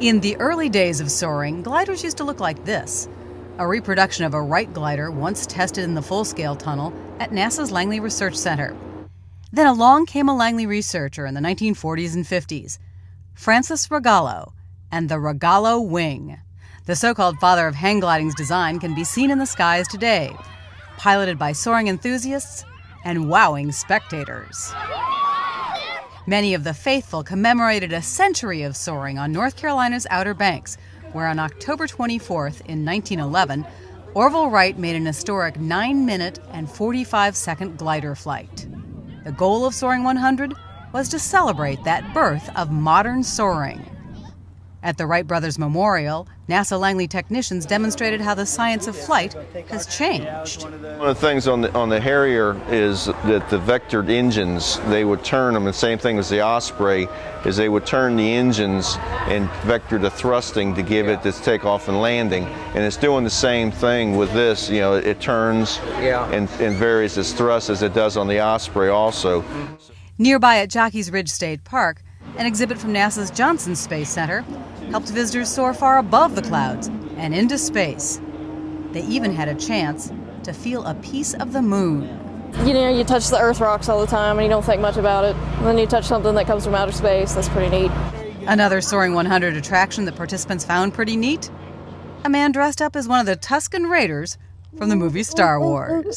In the early days of soaring, gliders used to look like this. A reproduction of a Wright glider once tested in the full-scale tunnel at NASA's Langley Research Center. Then along came a Langley researcher in the 1940s and 50s, Francis Rogallo, and the Rogallo wing. The so-called father of hang gliding's design can be seen in the skies today, piloted by soaring enthusiasts and wowing spectators. Many of the faithful commemorated a century of soaring on North Carolina's Outer Banks, where on October 24th in 1911, Orville Wright made an historic 9-minute and 45-second glider flight. The goal of Soaring 100 was to celebrate that birth of modern soaring. At the Wright Brothers Memorial, NASA Langley technicians demonstrated how the science of flight has changed. One of the things on the Harrier is that the vectored engines, they would turn them, the same thing as the Osprey, is they would turn the engines and vector the thrusting to give it this takeoff and landing. And it's doing the same thing with this, you know, it turns and varies its thrust as it does on the Osprey also. Nearby at Jockey's Ridge State Park, an exhibit from NASA's Johnson Space Center helped visitors soar far above the clouds and into space. They even had a chance to feel a piece of the moon. You know, you touch the Earth rocks all the time and you don't think much about it. And then you touch something that comes from outer space. That's pretty neat. Another Soaring 100 attraction that participants found pretty neat? A man dressed up as one of the Tusken Raiders from the movie Star Wars.